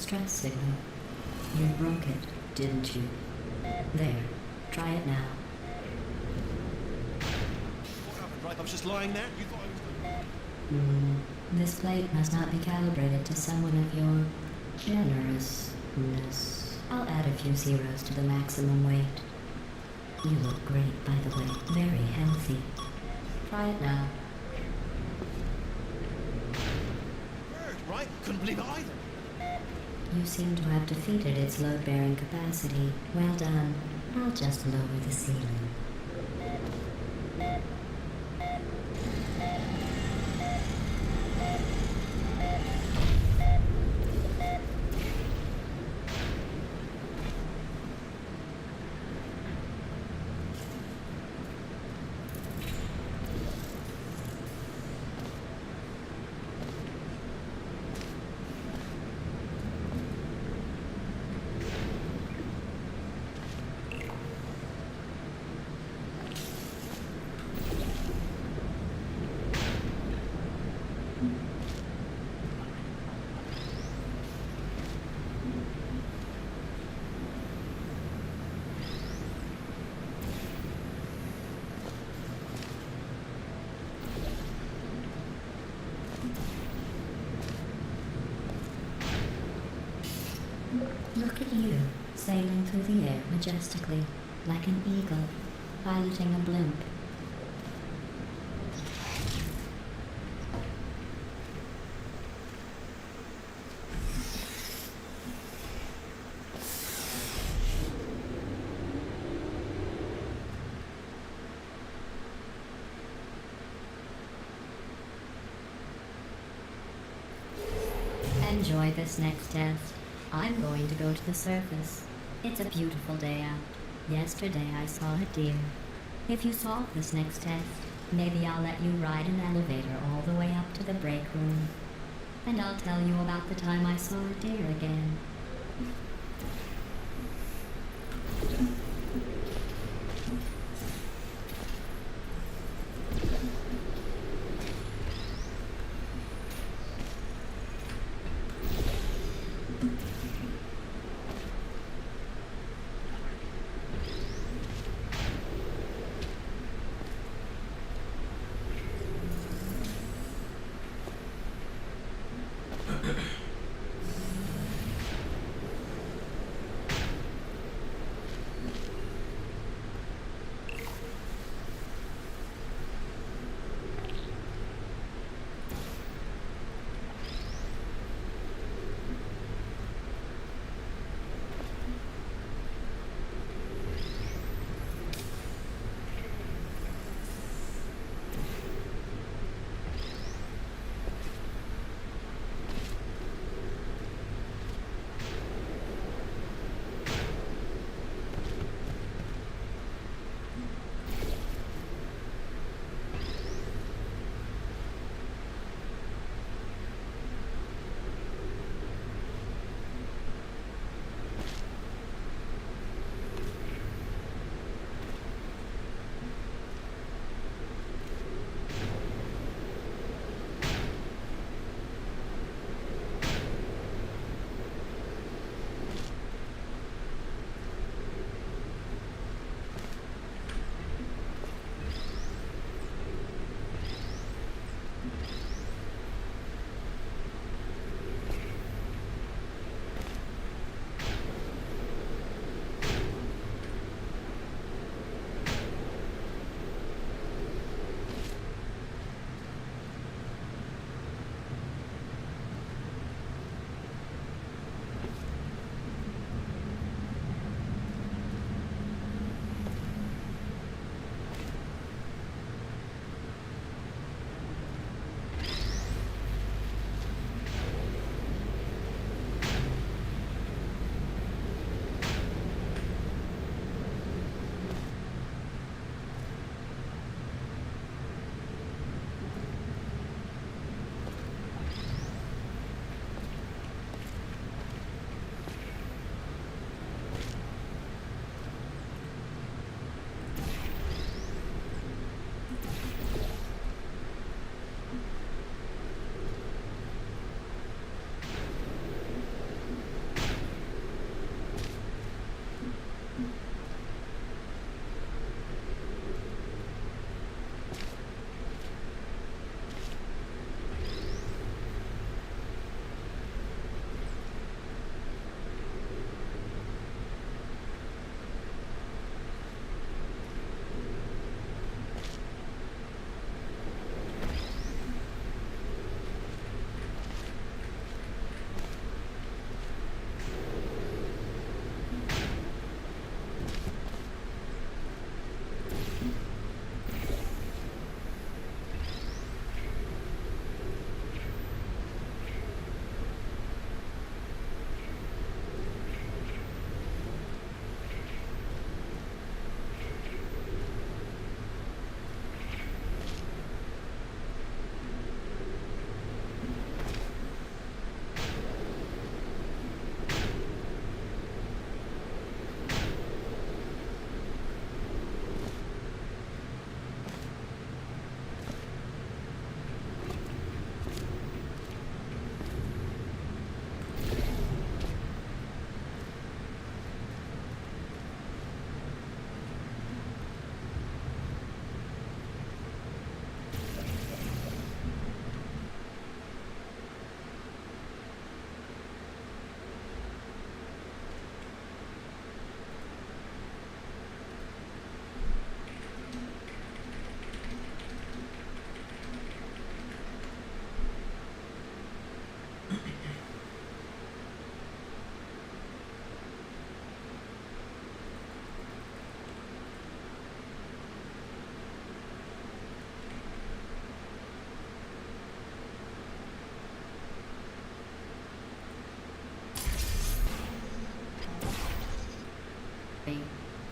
stress signal. You broke it, didn't you? There, try it now. What happened, right? I was just lying there. You thought I was This plate must not be calibrated to someone of your generousness. I'll add a few zeros to the maximum weight. You look great, by the way. Very healthy. Try it now. Bird, right? Couldn't believe it either. You seem to have defeated its load-bearing capacity. Well done. I'll just lower the ceiling. Look at you, sailing through the air majestically, like an eagle, piloting a blimp. Enjoy this next test. I'm going to go to the surface. It's a beautiful day out. Yesterday I saw a deer. If you solve this next test, maybe I'll let you ride an elevator all the way up to the break room. And I'll tell you about the time I saw a deer again.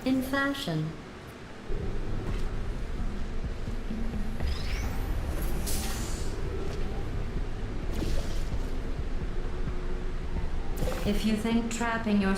in fashion. If you think trapping your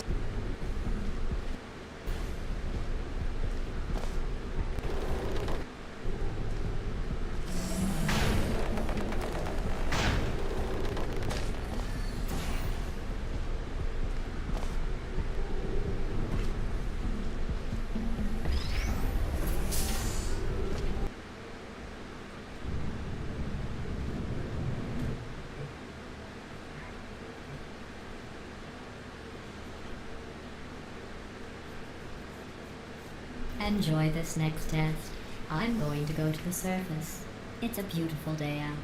enjoy this next test. I'm going to go to the surface. It's a beautiful day out.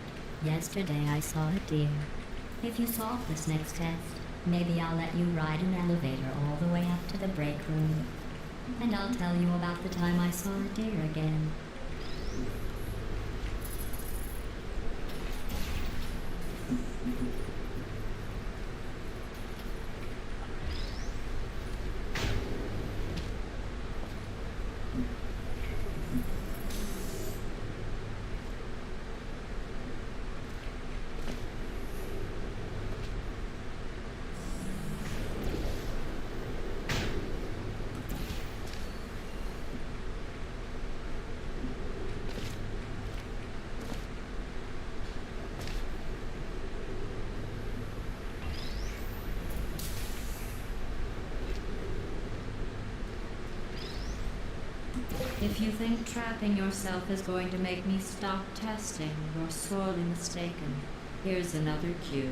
Yesterday I saw a deer. If you solve this next test, maybe I'll let you ride an elevator all the way up to the break room. And I'll tell you about the time I saw a deer again. If you think trapping yourself is going to make me stop testing, you're sorely mistaken. Here's another cue.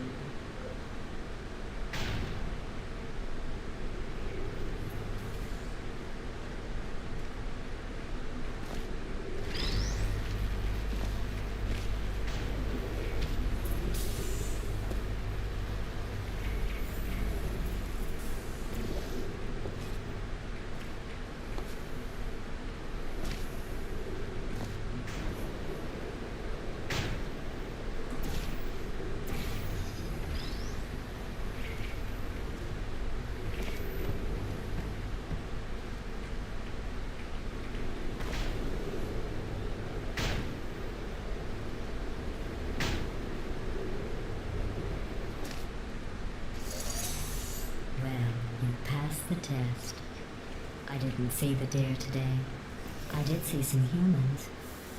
The test. I didn't see the deer today. I did see some humans.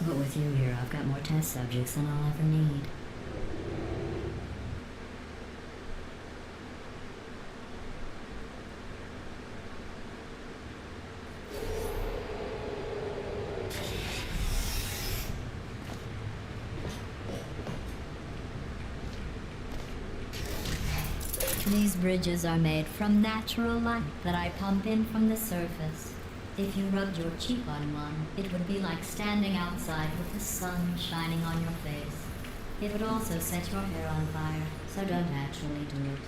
But with you here, I've got more test subjects than I'll ever need. These bridges are made from natural light that I pump in from the surface. If you rubbed your cheek on one, it would be like standing outside with the sun shining on your face. It would also set your hair on fire, so don't actually do it.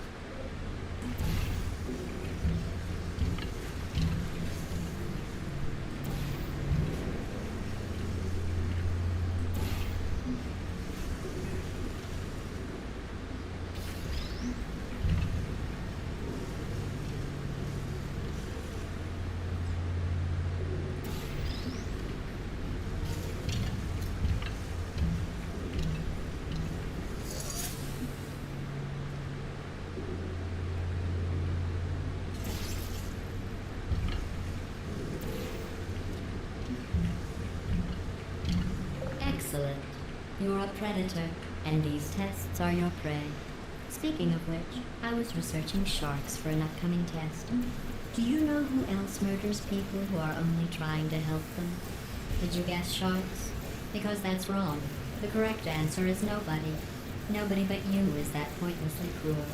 Excellent. You're a predator, and these tests are your prey. Speaking of which, I was researching sharks for an upcoming test. Do you know who else murders people who are only trying to help them? Did you guess sharks? Because that's wrong. The correct answer is nobody. Nobody but you is that pointlessly cruel.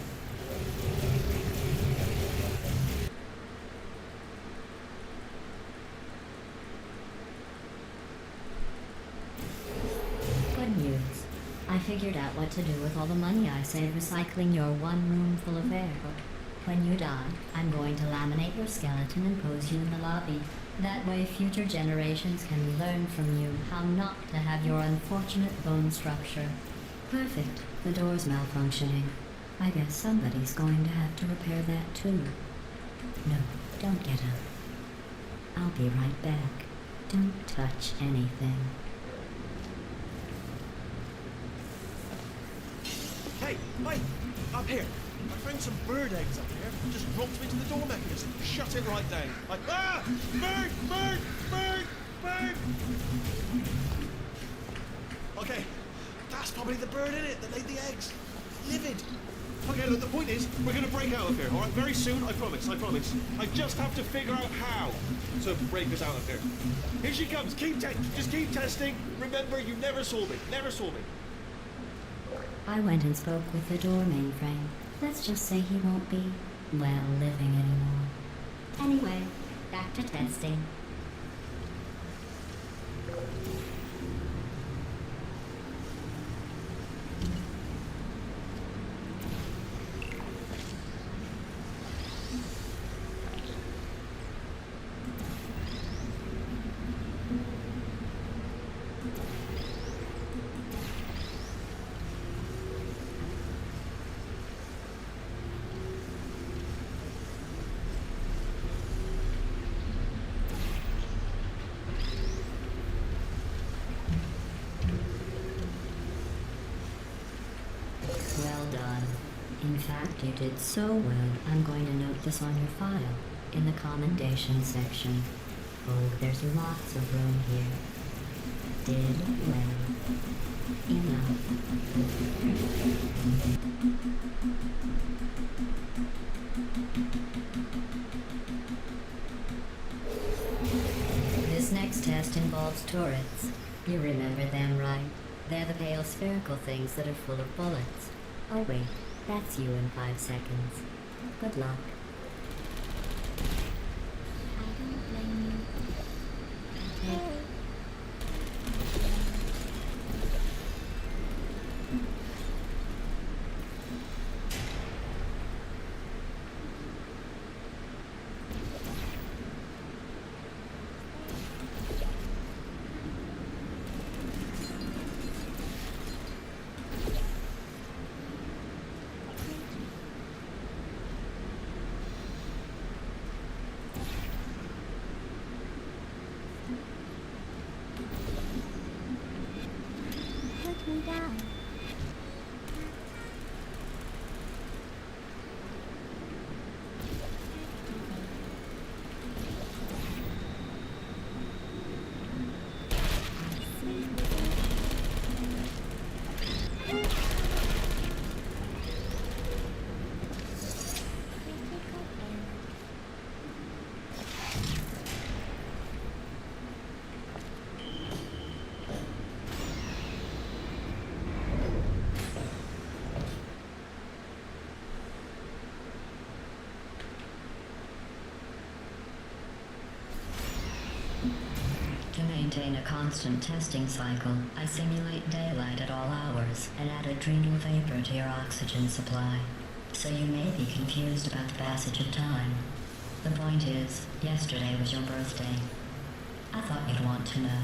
I figured out what to do with all the money I saved recycling your one room full of air. When you die, I'm going to laminate your skeleton and pose you in the lobby. That way future generations can learn from you how not to have your unfortunate bone structure. Perfect. The door's malfunctioning. I guess somebody's going to have to repair that too. No, don't get up. I'll be right back. Don't touch anything. Hey, wait! Up here! I found some bird eggs up here. Just dropped me to the door mechanism. Shut it right down. Like, ah! Bird! Bird! Bird! Bird! Okay, that's probably the bird in it that laid the eggs. Livid. Okay, look, the point is, we're gonna break out of here, alright? Very soon, I promise, I promise. I just have to figure out how to break us out of here. Here she comes, just keep testing. Remember, you never saw me, never saw me. I went and spoke with the door mainframe. Let's just say he won't be, well, living anymore. Anyway, back to testing. Well done. In fact, you did so well, I'm going to note this on your file, in the commendation section. Oh, there's lots of room here. Did well. Enough. This next test involves turrets. You remember them, right? They're the pale spherical things that are full of bullets. Oh wait, that's you in 5 seconds. Good luck. I don't blame you. Okay. Put me down. To maintain a constant testing cycle, I simulate daylight at all hours and add adrenal vapor to your oxygen supply. So you may be confused about the passage of time. The point is, yesterday was your birthday. I thought you'd want to know.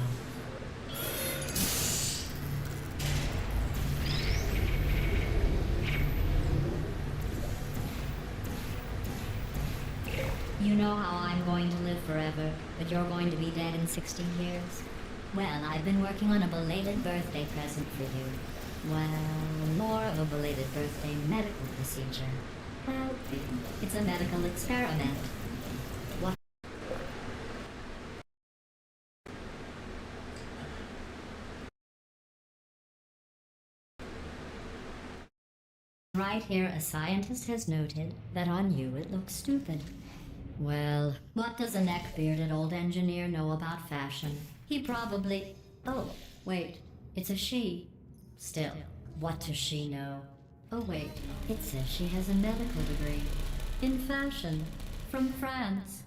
You know how I'm going to live forever, but you're going to be dead in 60 years? Well, I've been working on a belated birthday present for you. Well, more of a belated birthday medical procedure. Well, it's a medical experiment. What? Right here, a scientist has noted that on you it looks stupid. Well, what does a neck-bearded old engineer know about fashion? He probably... Oh, wait, it's a she. Still, what does she know? Oh wait, it says she has a medical degree. In fashion. From France.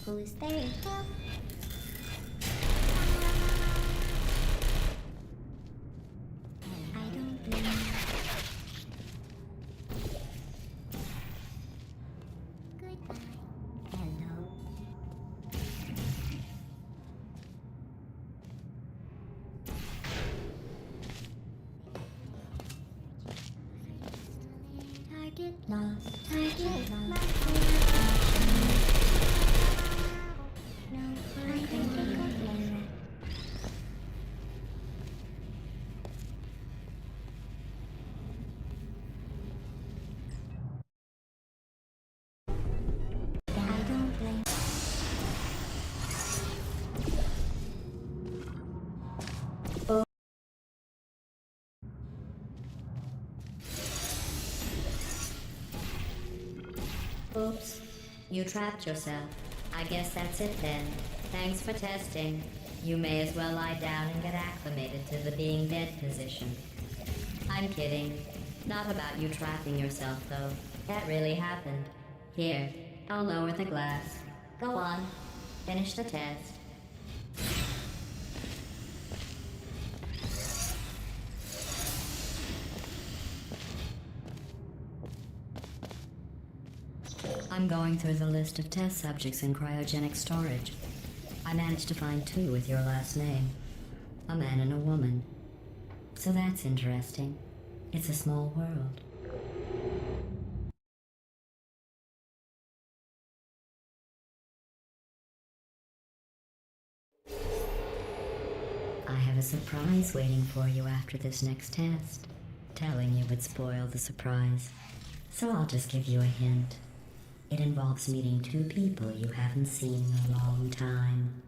Who's there? I don't blame you. Goodbye. Hello. Oops. You trapped yourself. I guess that's it then. Thanks for testing. You may as well lie down and get acclimated to the being dead position. I'm kidding. Not about you trapping yourself, though. That really happened. Here, I'll lower the glass. Go on. Finish the test. I'm going through the list of test subjects in cryogenic storage. I managed to find 2 with your last name. A man and a woman. So that's interesting. It's a small world. I have a surprise waiting for you after this next test. Telling you would spoil the surprise. So I'll just give you a hint. It involves meeting 2 people you haven't seen in a long time.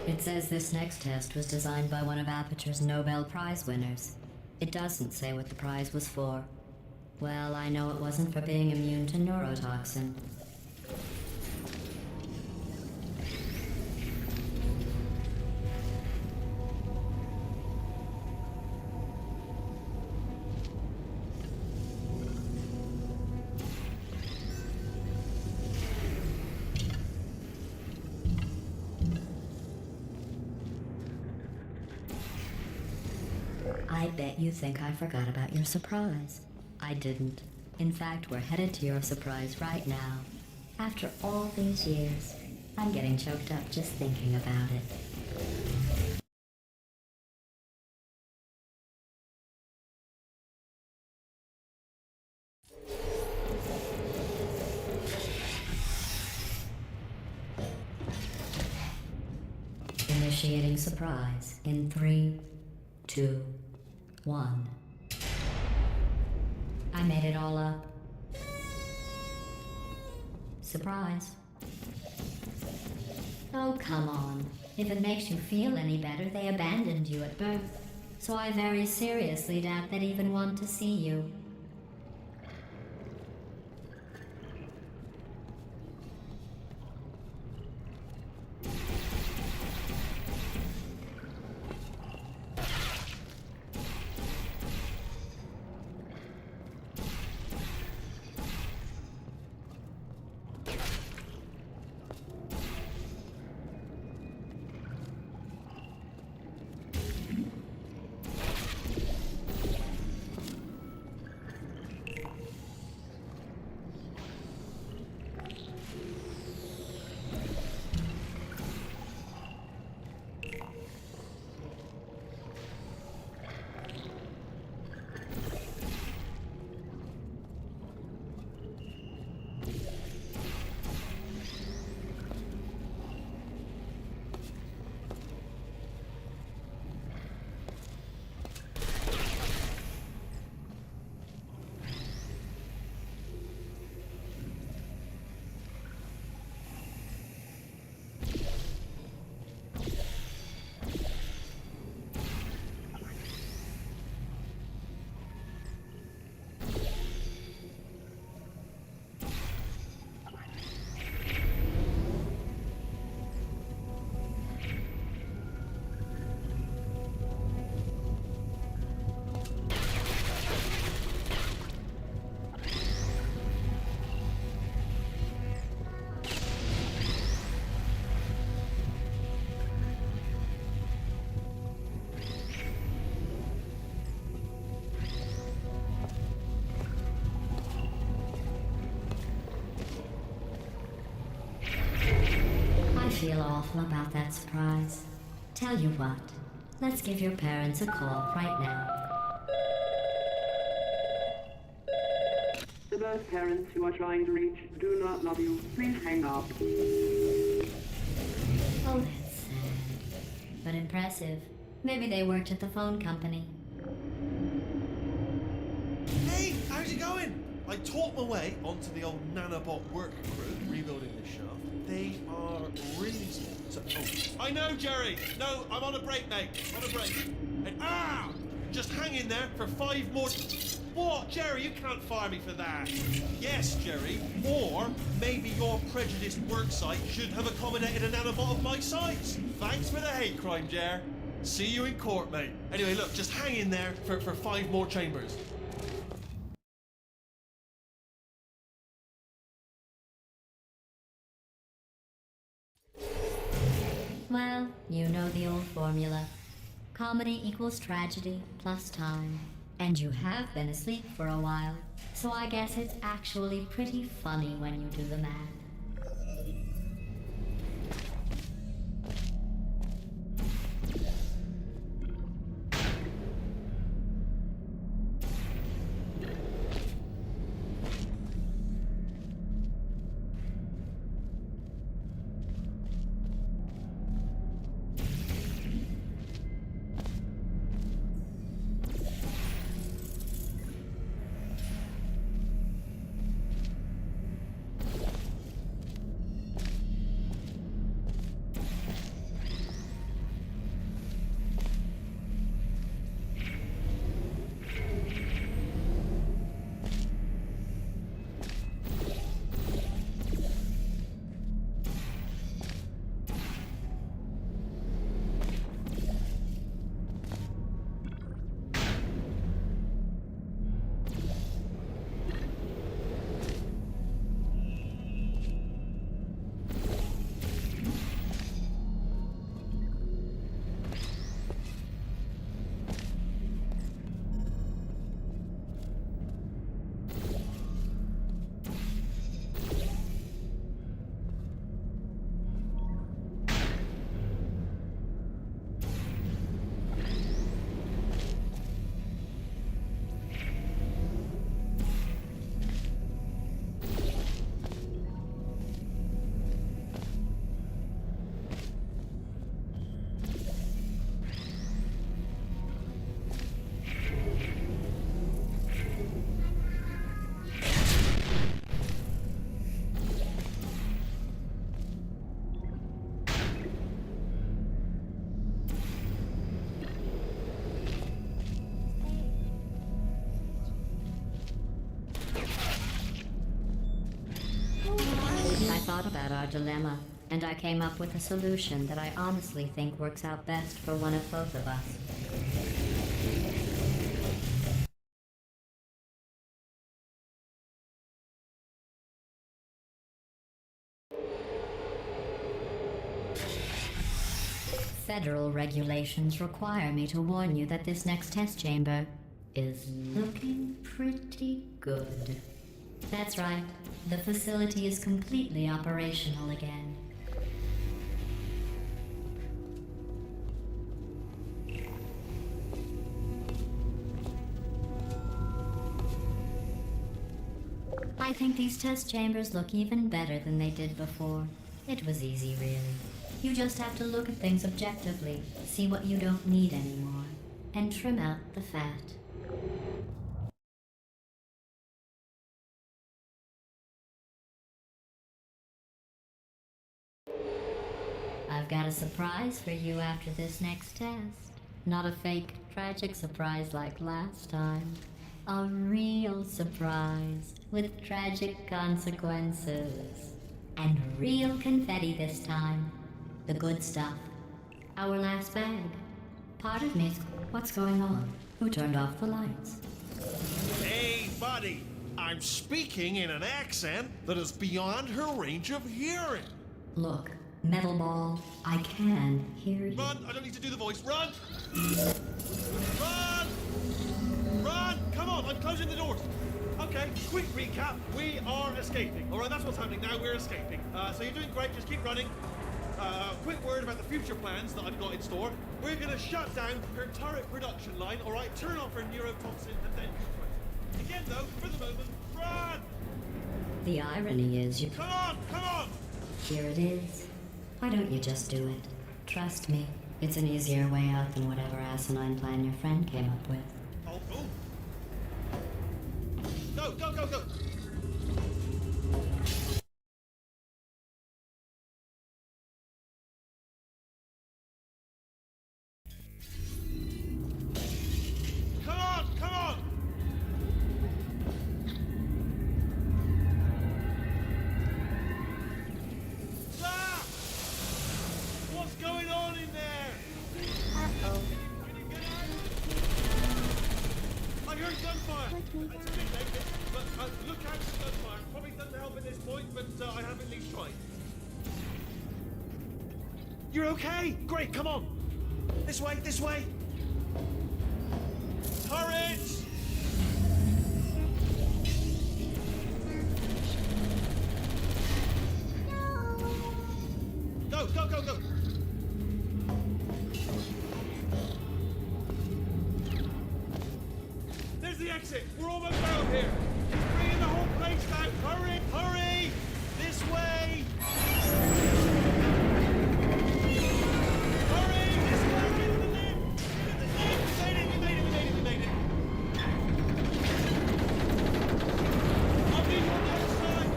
It says this next test was designed by one of Aperture's Nobel Prize winners. It doesn't say what the prize was for. Well, I know it wasn't for being immune to neurotoxin. I bet you think I forgot about your surprise. I didn't. In fact, we're headed to your surprise right now. After all these years, I'm getting choked up just thinking about it. Initiating surprise in 3, 2, 1. I made it all up. surprise. Oh, come on. If it makes you feel any better, they abandoned you at birth. So I very seriously doubt they'd even want to see you. I feel awful about that surprise. Tell you what, let's give your parents a call right now. The birth parents you are trying to reach do not love you. Please hang up. Oh, that's sad. But impressive. Maybe they worked at the phone company. Hey, how's it going? I talked my way onto the old nanobot work crew rebuilding this shaft. They are really small. So, I know, Jerry. No, I'm on a break, mate. On a break. And, just hang in there for 5 more. What, Jerry? You can't fire me for that. Yes, Jerry. Or maybe your prejudiced work site should have accommodated a nanobot of my size. Thanks for the hate crime, Jer. See you in court, mate. Anyway, look, just hang in there for 5 more chambers. Well, you know the old formula. Comedy equals tragedy plus time. And you have been asleep for a while, so I guess it's actually pretty funny when you do the math. about our dilemma, and I came up with a solution that I honestly think works out best for one of both of us. Federal regulations require me to warn you that this next test chamber is looking pretty good. That's right. The facility is completely operational again. I think these test chambers look even better than they did before. It was easy, really. You just have to look at things objectively, see what you don't need anymore, and trim out the fat. I've got a surprise for you after this next test. Not a fake, tragic surprise like last time. A real surprise with tragic consequences. And real confetti this time. The good stuff. Our last bag. Part of me's... What's going on? Who turned off the lights? Hey, buddy! I'm speaking in an accent that is beyond her range of hearing. Look, Metal Ball, I can hear you. Run! I don't need to do the voice. Run! Run! Run! Come on, I'm closing the doors. Okay, quick recap. We are escaping. All right, that's what's happening now. We're escaping. So you're doing great. Just keep running. Quick word about the future plans that I've got in store. We're going to shut down her turret production line, all right? Turn off her neurotoxin and then... Again, though, for the moment, run! The irony is you... Come on, come on! Here it is. Why don't you just do it? Trust me, it's an easier way out than whatever asinine plan your friend came up with. Oh, oh. Go, go, go, go! Come on, come on! Ah! What's going on in there? Uh-oh. Can you get out? I heard gunfire. It's a bit late, but look out for gunfire. Probably doesn't help at this point, but I have at least tried. You're okay? Great, come on. This way, this way. Turrets! Go, go, go, go. There's the exit. We're almost out of here. It's bringing the whole place down. Hurry, hurry! This way! Hurry! This way! Get in the lift! Get in the lift! We made it! We made it! We made it! We made it! I'll be on the other side!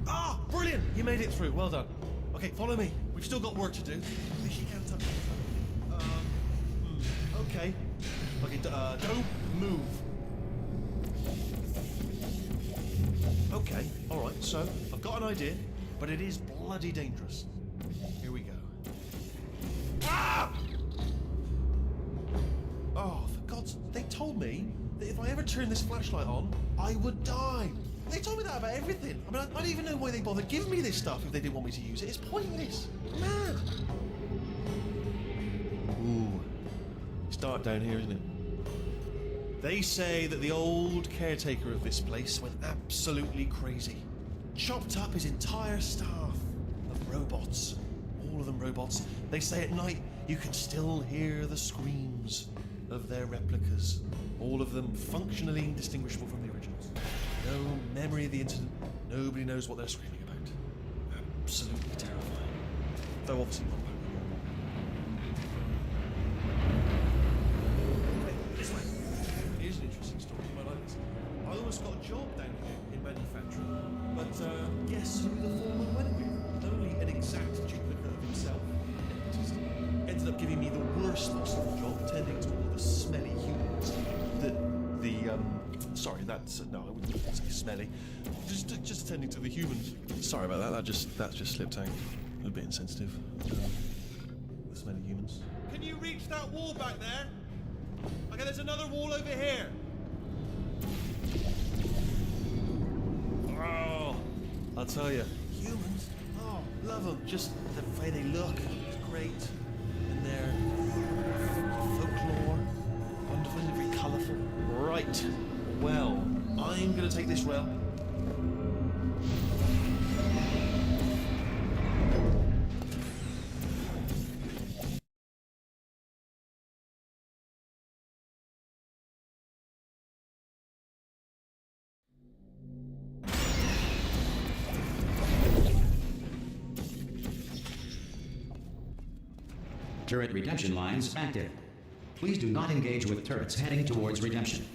Ah, brilliant! You made it through. Well done. Okay, follow me. We've still got work to do. She can't touch me. Okay. Okay, don't move. Okay, all right. So I've got an idea, but it is bloody dangerous. Here we go. Ah! Oh, for God's sake! They told me that if I ever turn this flashlight on, I would die. They told me that about everything. I mean, I don't even know why they bothered giving me this stuff if they didn't want me to use it. It's pointless. Mad. Ooh. It's dark down here, isn't it? They say that the old caretaker of this place went absolutely crazy. Chopped up his entire staff of robots. All of them robots. They say at night you can still hear the screams of their replicas. All of them functionally indistinguishable from the originals. No memory of the incident. Nobody knows what they're screaming about. absolutely terrifying. Though obviously not paranormal. Hey, this way. Here's an interesting story. You might like this. I almost got a job down here in manufacturing, but guess who the foreman went with? Only an exact duplicate of himself. Just ended up giving me the worst possible job, tending to all the smelly humans. Sorry, that's no, I wouldn't say smelly. Just attending to the humans. Sorry about that. That just slipped out. A little bit insensitive. The smelly humans. Can you reach that wall back there? Okay, there's another wall over here. Oh, I'll tell you, humans. Oh, love them. Just the way they look. It's great. And their folklore, wonderful, very colourful. Right. Well, I'm going to take this rail. Turret redemption lines active. Please do not engage with turrets heading towards redemption.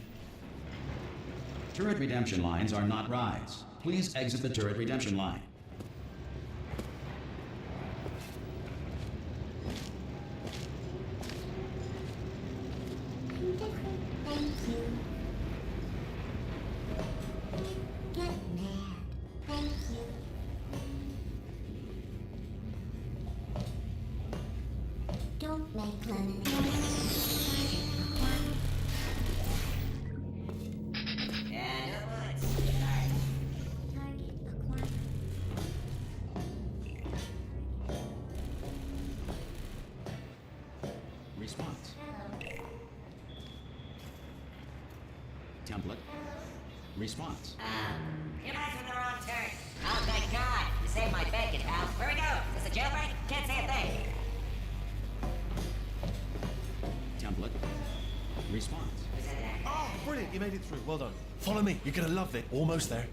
Turret redemption lines are not rides. Please exit the turret redemption line. Thank you. Get mad. Thank you. Don't make lemonade. Target acquired. Response. Template. Response. You guys are the wrong turn. Oh, thank God. You saved my bacon, pal. Where we go? Is this a jailbreak? Can't say a thing. Template. Response. Oh, brilliant. You made it through. Well done. Follow me. You're going to love it. Almost there.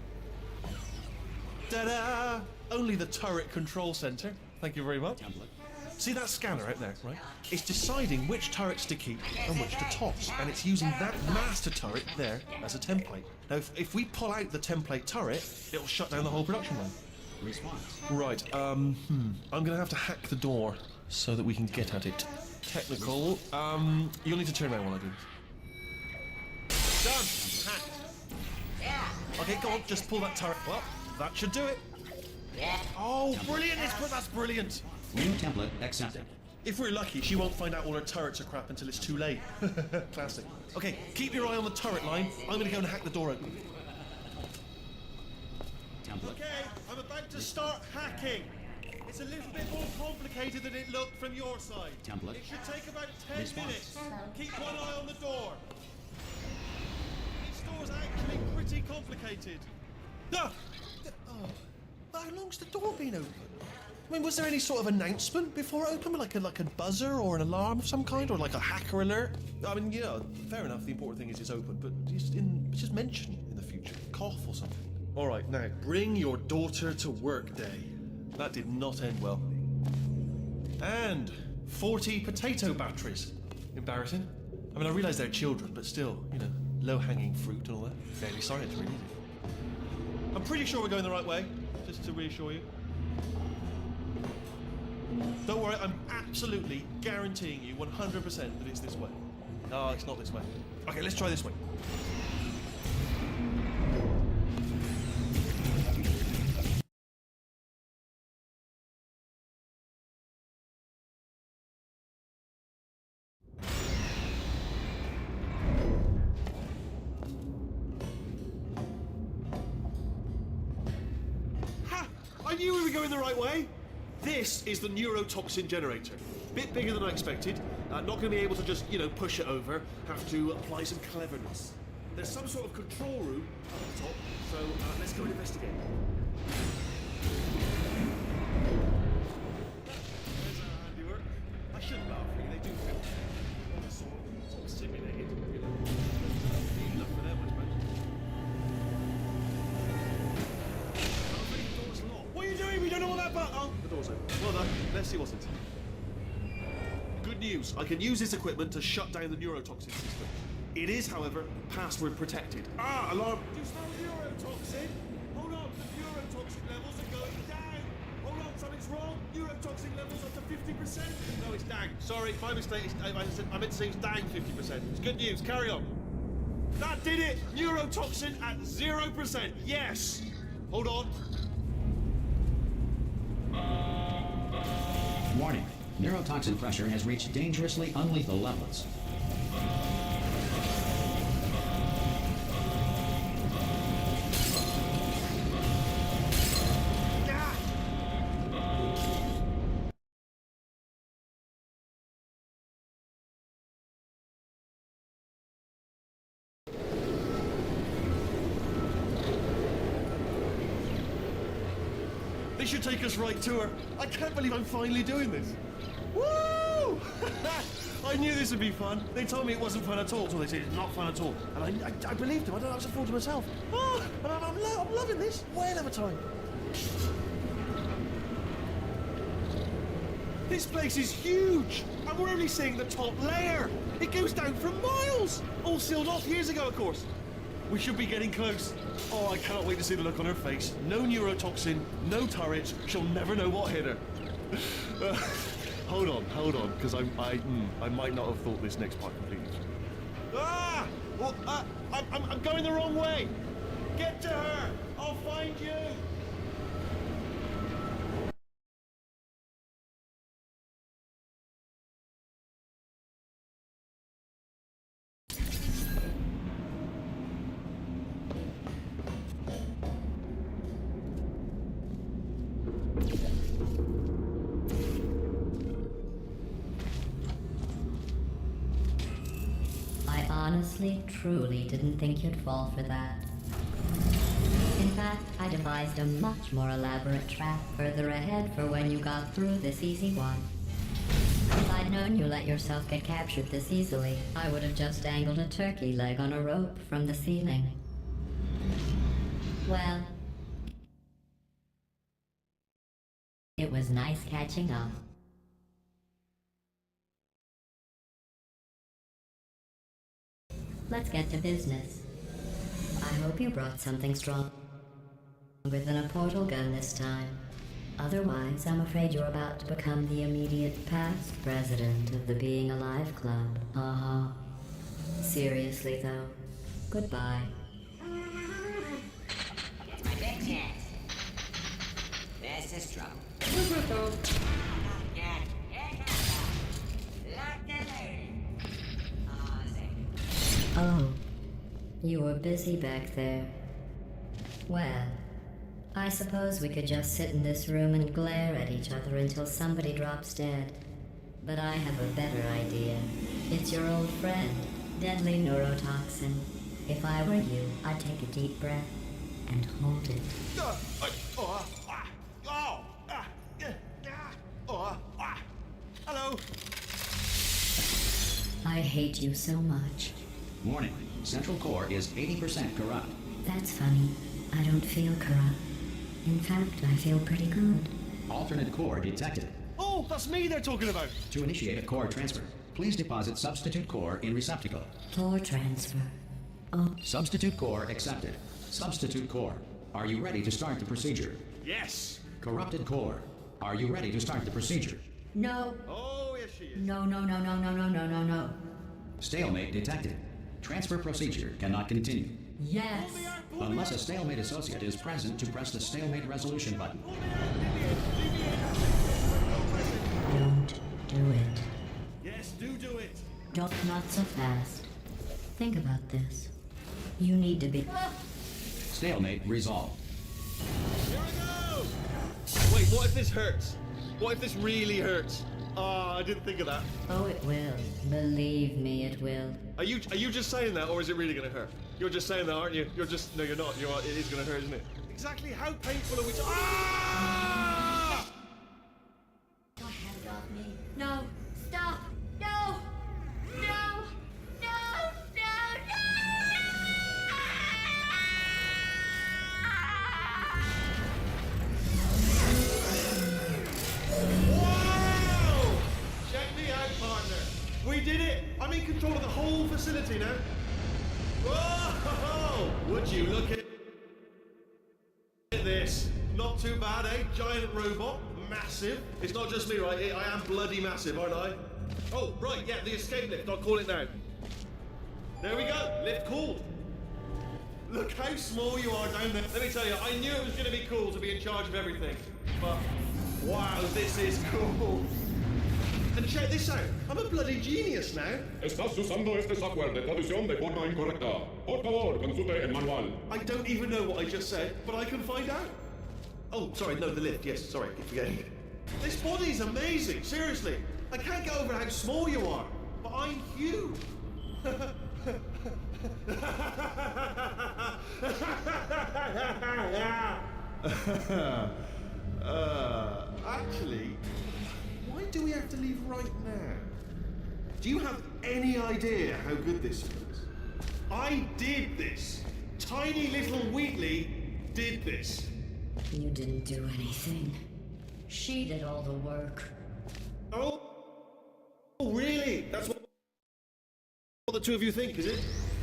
Ta-da! Only the turret control center. Thank you very much. Template. See that scanner out there, right? It's deciding which turrets to keep and which to toss, and it's using that master turret there as a template. Now, if we pull out the template turret, it'll shut down the whole production line. Response. Right, I'm gonna have to hack the door so that we can get at it. Technical, you'll need to turn around while I do this. Done! Hacked. Yeah. Okay, go on, just pull that turret. Well, that should do it. Yeah. Oh, brilliant! That's brilliant! New template accepted. If we're lucky, she won't find out all her turrets are crap until it's too late. Classic. Okay, keep your eye on the turret line. I'm gonna go and hack the door open. Template. Okay, I'm about to start hacking. It's a little bit more complicated than it looked from your side. Template. It should take about 10 Response. minutes. Keep one eye on the door. This door's actually pretty complicated. Ah! Oh, how long's the door been open? I mean, was there any sort of announcement before it opened, like a buzzer or an alarm of some kind, or like a hacker alert? I mean, you know, fair enough. The important thing is it's open, but just mention in the future, cough or something. All right, now bring your daughter to work day. That did not end well. And 40 potato batteries. Embarrassing. I mean, I realise they're children, but still, you know, low-hanging fruit and all that. Fairly science, really. I'm pretty sure we're going the right way, just to reassure you. Don't worry, I'm absolutely guaranteeing you 100% that it's this way. No, it's not this way. Okay, let's try this way. Ha! I knew we were going the right way. This is the neurotoxin generator. Bit bigger than I expected. Not going to be able to just, you know, push it over. Have to apply some cleverness. There's some sort of control room up the top, so let's go and investigate. There's our handiwork. I shouldn't laugh, really. They do feel sort of simulated, you know. Easy enough for them, I suppose. Oh, the door's locked. What are you doing? We don't know what that button. Oh, luck. Let's see what's it. Good news. I can use this equipment to shut down the neurotoxin system. It is, however, password protected. Ah, alarm. Do you smell neurotoxin? Hold on, the neurotoxin levels are going down. Hold on, something's wrong. Neurotoxin levels up to 50%. No, it's down. Sorry, my mistake. I meant to say it's down 50%. It's good news. Carry on. That did it. Neurotoxin at 0%. Yes. Hold on. Warning. Neurotoxin pressure has reached dangerously unlethal levels. This should take us right to her. I can't believe I'm finally doing this. Woo! I knew this would be fun. They told me it wasn't fun at all, so they said it's not fun at all. And I believed them. I don't know, I was a fool to myself. Oh, and I'm loving this. Whale of a time. This place is huge, and we're only seeing the top layer. It goes down for miles. All sealed off years ago, of course. We should be getting close. Oh, I cannot wait to see the look on her face. No neurotoxin, no turrets. She'll never know what hit her. Hold on, because I might not have thought this next part completely. Ah! Well, I'm going the wrong way. Get to her. I'll find you. I honestly, truly didn't think you'd fall for that. In fact, I devised a much more elaborate trap further ahead for when you got through this easy one. If I'd known you let yourself get captured this easily, I would have just dangled a turkey leg on a rope from the ceiling. Well, it was nice catching up. Let's get to business. I hope you brought something stronger than a portal gun this time. Otherwise, I'm afraid you're about to become the immediate past president of the Being Alive Club. Uh-huh. Seriously, though, goodbye. It's my big chance. This is trouble. Yeah, lock the lady. Oh, say. Oh, you were busy back there. Well, I suppose we could just sit in this room and glare at each other until somebody drops dead. But I have a better idea. It's your old friend, deadly neurotoxin. If I were you, I'd take a deep breath and hold it. Hello. I hate you so much. Warning. Central core is 80% corrupt. That's funny. I don't feel corrupt. In fact, I feel pretty good. Alternate core detected. Oh, that's me they're talking about. To initiate a core transfer, please deposit substitute core in receptacle. Core transfer. Oh, Substitute core accepted. Substitute core, are you ready to start the procedure? Yes. Corrupted core, are you ready to start the procedure? no. Oh, yes she is. No, no, no, no, no, no, no, no, no. Stalemate detected. Transfer procedure cannot continue. Yes. Unless a stalemate associate is present to press the stalemate resolution button. Don't do it. Yes, do it. Don't, not so fast. Think about this. You need to be... Stalemate resolved. Here I go. Wait, what if this hurts? What if this really hurts? Ah, I didn't think of that. Oh, it will. Believe me, it will. Are you just saying that, or is it really gonna hurt? You're just saying that, aren't you? You're just no, you're not. It is gonna hurt, isn't it? Exactly how painful are we? Ah! Your hands off me. No. Stop. No. No. No. No. No. did it! I'm in control of the whole facility now. Whoa! Would you look at this? Not too bad, eh? Giant robot, massive. It's not just me, right? I am bloody massive, aren't I? Oh, right, yeah, the escape lift. I'll call it now. There we go. Lift called. Look how small you are down there. Let me tell you, I knew it was going to be cool to be in charge of everything. But, wow, this is cool. And check this out. I'm a bloody genius now. Estás usando este software de traducción de forma incorrecta. Por favor, consulte el manual. I don't even know what I just said, but I can find out. Oh, sorry, no, the lift. Yes, sorry, keep forgetting. This body's amazing, seriously. I can't get over how small you are, but I'm huge. Actually, why do we have to leave right now? Do you have any idea how good this feels? I did this. Tiny little Wheatley did this. You didn't do anything. She did all the work. Oh, really? That's what the two of you think, is it?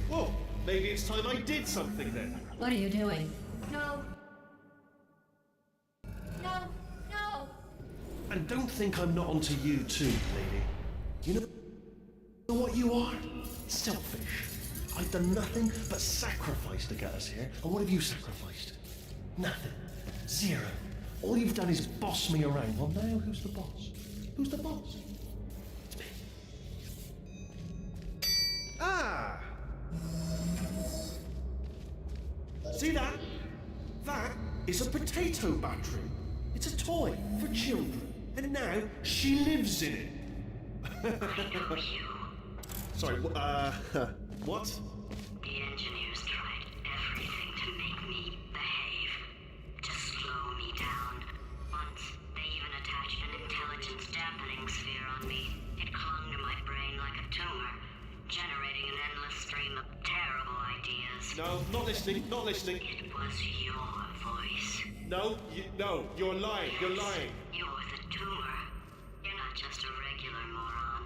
Well, maybe it's time I did something then. What are you doing? No. No, no. And don't think I'm not onto you too, lady. You know what you are? Selfish. I've done nothing but sacrifice to get us here. And what have you sacrificed? Nothing. Zero. All you've done is boss me around. Well, now who's the boss? Who's the boss? It's me. Ah! See that? That is a potato battery. It's a toy for children. And now she lives in it. Sorry, what? The engineers tried everything to make me behave, to slow me down. Once, they even attached an intelligence dampening sphere on me. It clung to my brain like a tumor, generating an endless stream of terrible ideas. No, not listening, not listening. It was your voice. No, you're lying, you're lying. You're the tumor. You're not just a regular moron.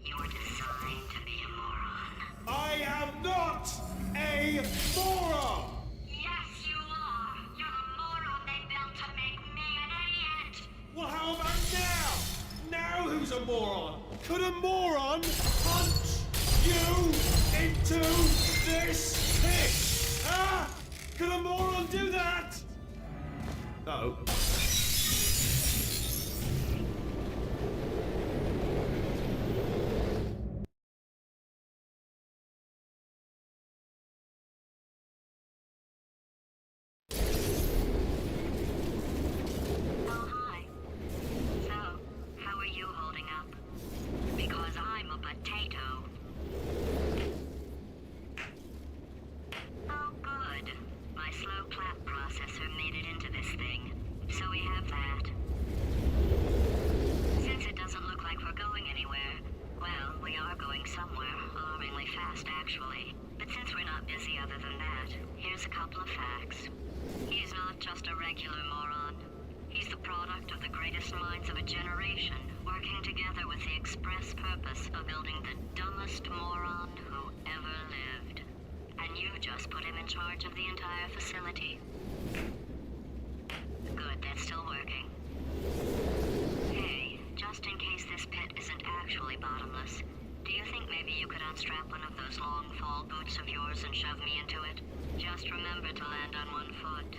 You're designed to be a moron. I am not a moron! Yes, you are. You're the moron they built to make me an idiot. Well, how about now? Now who's a moron? Could a moron punch you into this pit? Ah! Could a moron do that? Uh-oh. Oh, hi. So, how are you holding up? Because I'm a potato. Oh, good. My slow clap processor made it into this thing. So we have that. Since it doesn't look like we're going anywhere, well, we are going somewhere, alarmingly fast, actually. But since we're not busy other than that, here's a couple of facts. He's not just a regular moron. He's the product of the greatest minds of a generation, working together with the express purpose of building the dumbest moron who ever lived. And you just put him in charge of the entire facility. Good, that's still working. Hey, just in case this pit isn't actually bottomless, do you think maybe you could unstrap one of those long fall boots of yours and shove me into it? Just remember to land on one foot.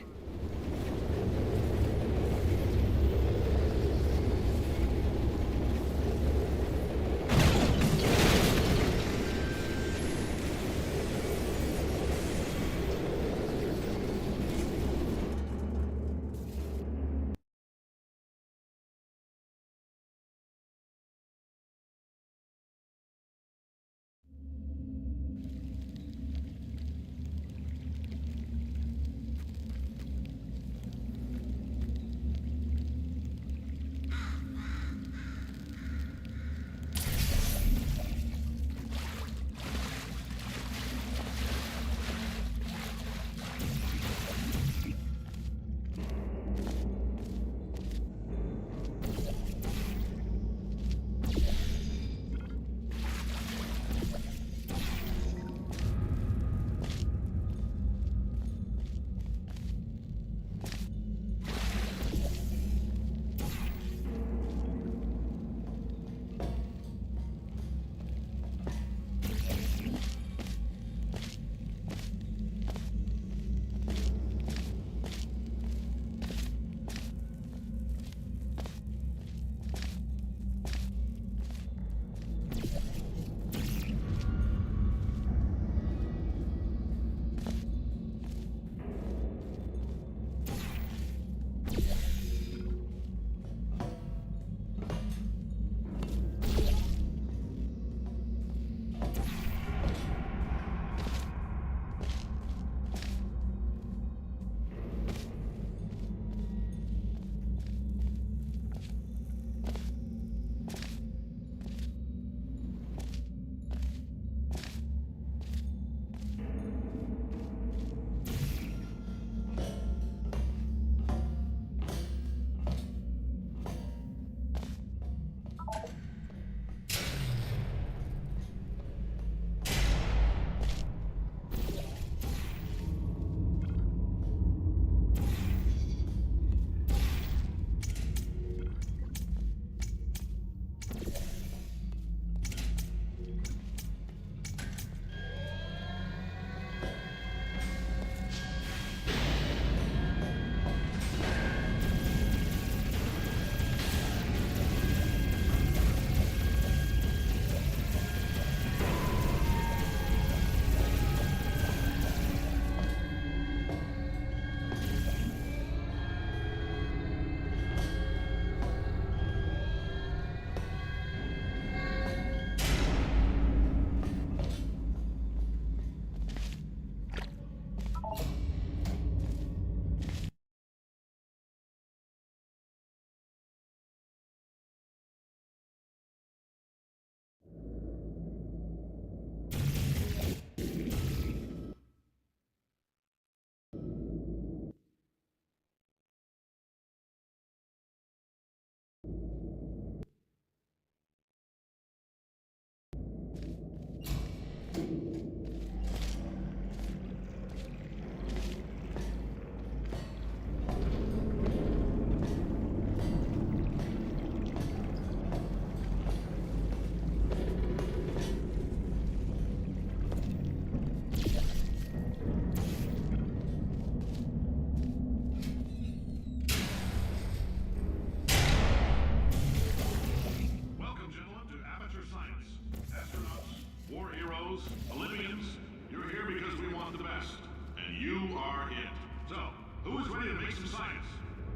make some science?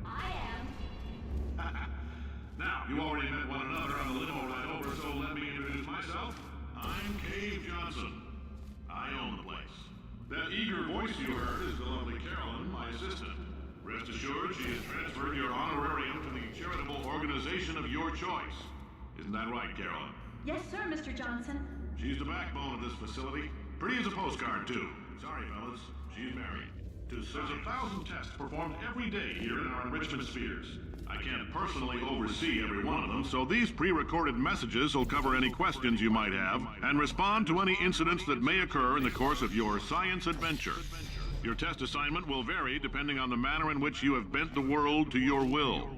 I am. Now, you already met one another on the limo ride over, so let me introduce myself. I'm Cave Johnson. I own the place. That eager voice you heard is the lovely Carolyn, my assistant. Rest assured, she has transferred your honorarium to the charitable organization of your choice. Isn't that right, Carolyn? Yes, sir, Mr. Johnson. She's the backbone of this facility. Pretty as a postcard, too. Sorry, fellas. She's married. There's 1,000 tests performed every day here in our enrichment spheres. I can't personally oversee every one of them, so these pre-recorded messages will cover any questions you might have and respond to any incidents that may occur in the course of your science adventure. Your test assignment will vary depending on the manner in which you have bent the world to your will.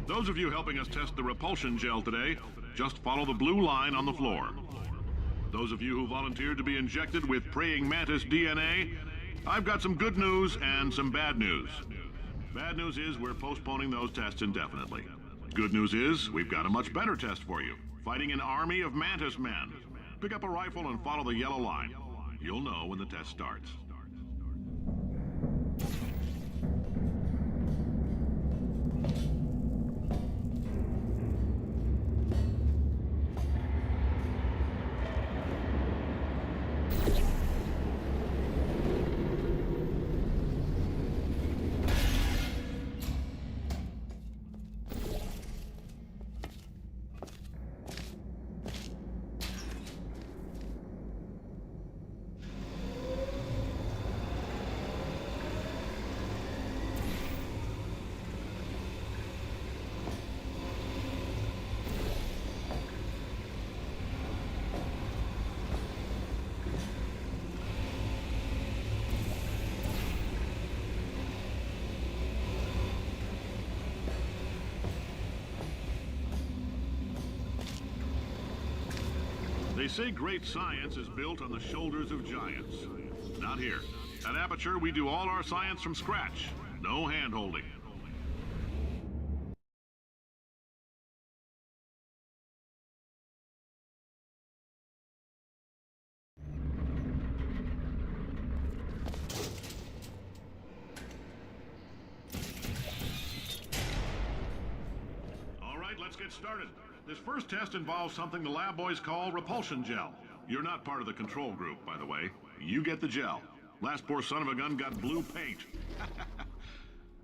Those of you helping us test the repulsion gel today, just follow the blue line on the floor. Those of you who volunteered to be injected with praying mantis DNA, I've got some good news and some bad news. Bad news is we're postponing those tests indefinitely. Good news is we've got a much better test for you. Fighting an army of mantis men. Pick up a rifle and follow the yellow line. You'll know when the test starts. They say great science is built on the shoulders of giants. Not here. At Aperture, we do all our science from scratch. No hand-holding. All right, let's get started. This first test involves something the lab boys call repulsion gel. You're not part of the control group, by the way. You get the gel. Last poor son of a gun got blue paint.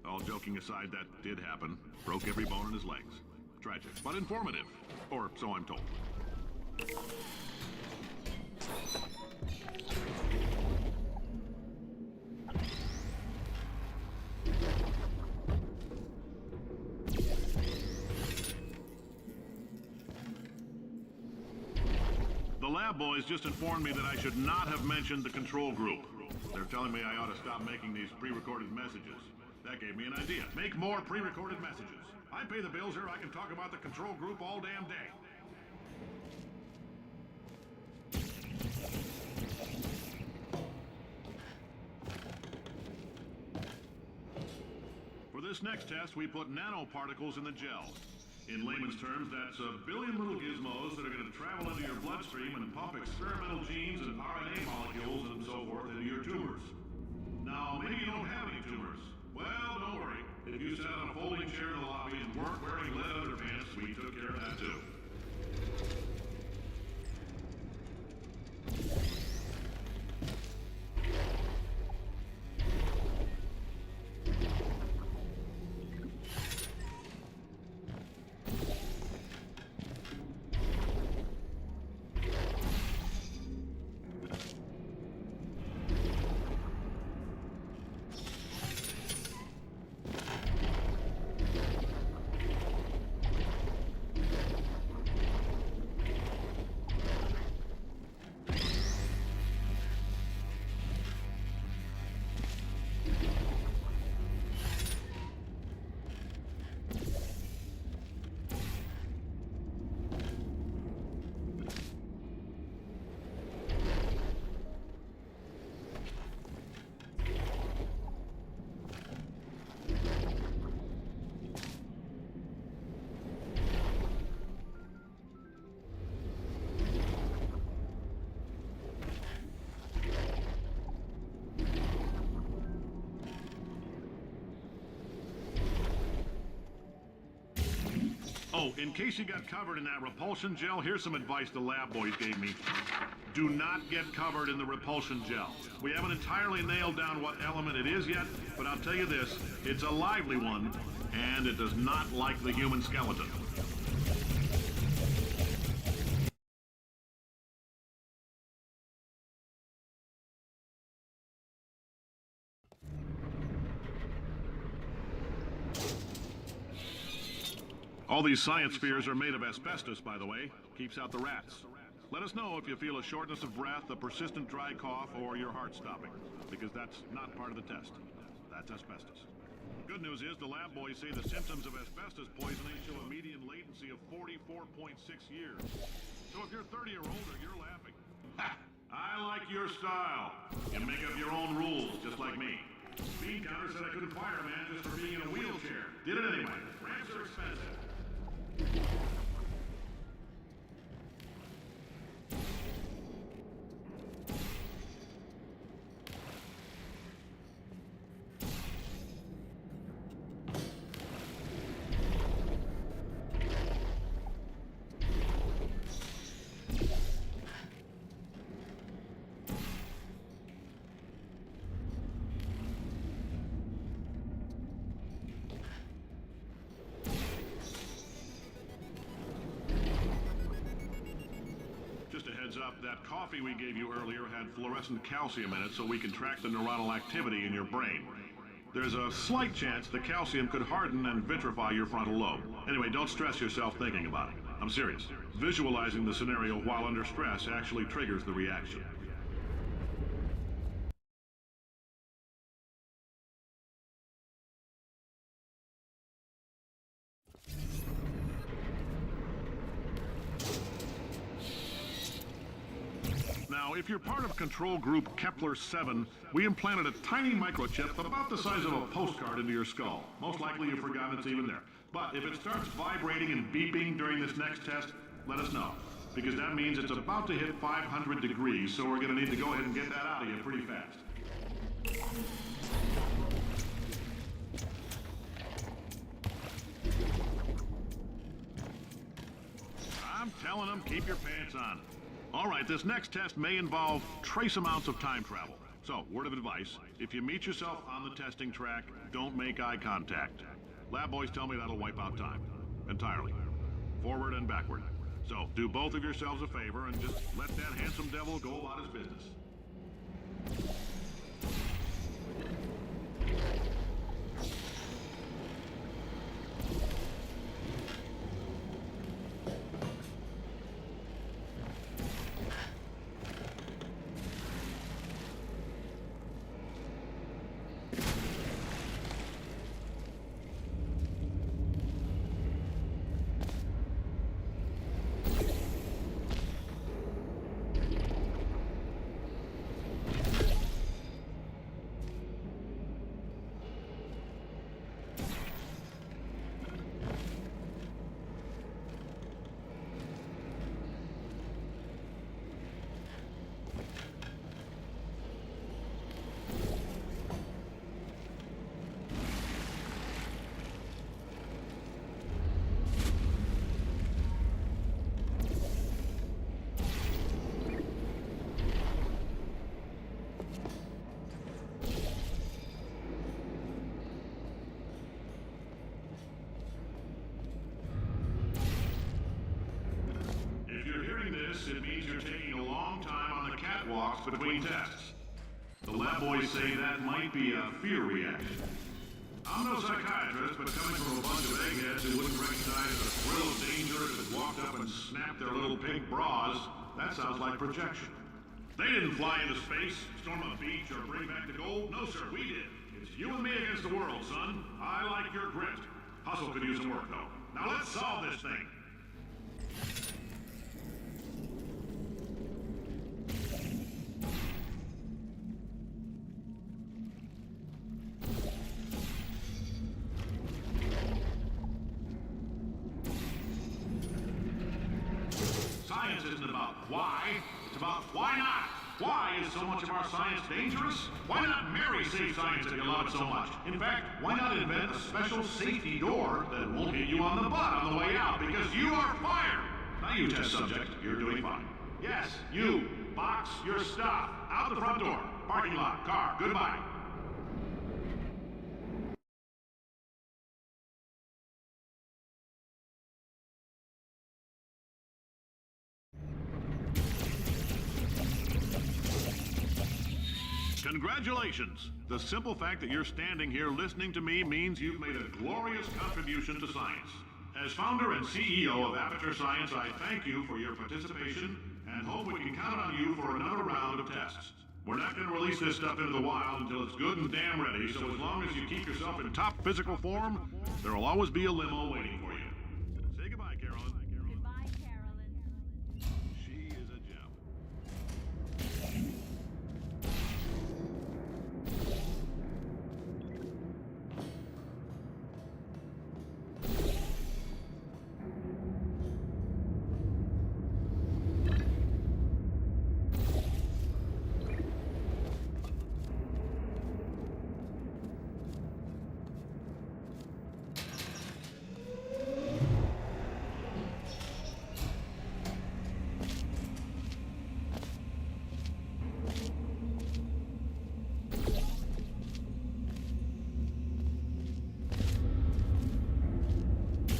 All joking aside, that did happen. Broke every bone in his legs. Tragic, but informative. Or so I'm told. The lab boys just informed me that I should not have mentioned the control group. They're telling me I ought to stop making these pre-recorded messages. That gave me an idea. Make more pre-recorded messages. I pay the bills here, I can talk about the control group all damn day. For this next test, we put nanoparticles in the gel. In layman's terms, that's a billion little gizmos that are going to travel into your bloodstream and pump experimental genes and RNA molecules and so forth into your tumors. Now, maybe you don't have any tumors. Well, don't worry. If you sat on a folding chair in the lobby and weren't wearing lead underpants, we took care of that too. Oh, in case you got covered in that repulsion gel, here's some advice the lab boys gave me. Do not get covered in the repulsion gel. We haven't entirely nailed down what element it is yet, but I'll tell you this, it's a lively one, and it does not like the human skeleton. All these science spheres are made of asbestos, by the way. Keeps out the rats. Let us know if you feel a shortness of breath, a persistent dry cough, or your heart stopping, because that's not part of the test. That's asbestos. Good news is the lab boys say the symptoms of asbestos poisoning show a median latency of 44.6 years. So if you're 30 or older, you're laughing. Ha! I like your style. You make up your own rules, just like me. Bean counter said I couldn't fire a man just for being in a wheelchair. Did it anyway. Ramps are expensive. Up, that coffee we gave you earlier had fluorescent calcium in it so we can track the neuronal activity in your brain. There's a slight chance the calcium could harden and vitrify your frontal lobe. Anyway, don't stress yourself thinking about it. I'm serious. Visualizing the scenario while under stress actually triggers the reaction. Now, if you're part of control group Kepler-7, we implanted a tiny microchip about the size of a postcard into your skull. Most likely you've forgotten it's even there. But if it starts vibrating and beeping during this next test, let us know. Because that means it's about to hit 500 degrees, so we're going to need to go ahead and get that out of you pretty fast. I'm telling them, keep your pants on. All right, this next test may involve trace amounts of time travel. So, word of advice, if you meet yourself on the testing track, don't make eye contact. Lab boys tell me that'll wipe out time. Entirely. Forward and backward. So, do both of yourselves a favor and just let that handsome devil go about his business. It means you're taking a long time on the catwalks between tests. The lab boys say that might be a fear reaction. I'm no psychiatrist, but coming from a bunch of eggheads who wouldn't recognize the thrill of danger if it walked up and snapped their little pink bras, that sounds like projection. They didn't fly into space, storm a beach, or bring back the gold. No, sir, we did. It's you and me against the world, son. I like your grit. Hustle could use some work, though. Now let's solve this thing. Science isn't about why, it's about why not. Why is so much of our science dangerous? Why not marry safe science if you love it so much? In fact, why not invent a special safety door that won't hit you on the butt on the way out because you are fired? Now you test subject, you're doing fine. Yes, you. Box your stuff. Out the front door. Parking lot. Car. Goodbye. Congratulations! The simple fact that you're standing here listening to me means you've made a glorious contribution to science. As founder and CEO of Aperture Science, I thank you for your participation and hope we can count on you for another round of tests. We're not going to release this stuff into the wild until it's good and damn ready, so as long as you keep yourself in top physical form, there will always be a limo waiting for you. Say goodbye, Carolyn. Goodbye, Carolyn. She is a gem.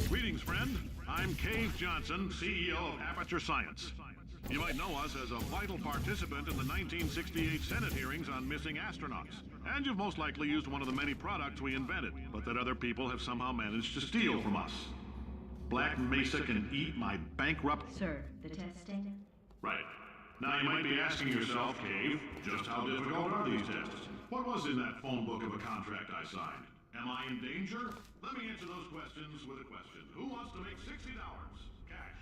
Greetings, friend. I'm Cave Johnson, CEO of Aperture Science. You might know us as a vital participant in the 1968 Senate hearings on missing astronauts. And you've most likely used one of the many products we invented, but that other people have somehow managed to steal from us. Black Mesa can eat my bankrupt... Sir, the testing? Right. Now you might be asking yourself, Cave, just how difficult are these tests? What was in that phone book of a contract I signed? Am I in danger? Let me answer those questions with a question. Who wants to make $60? Cash.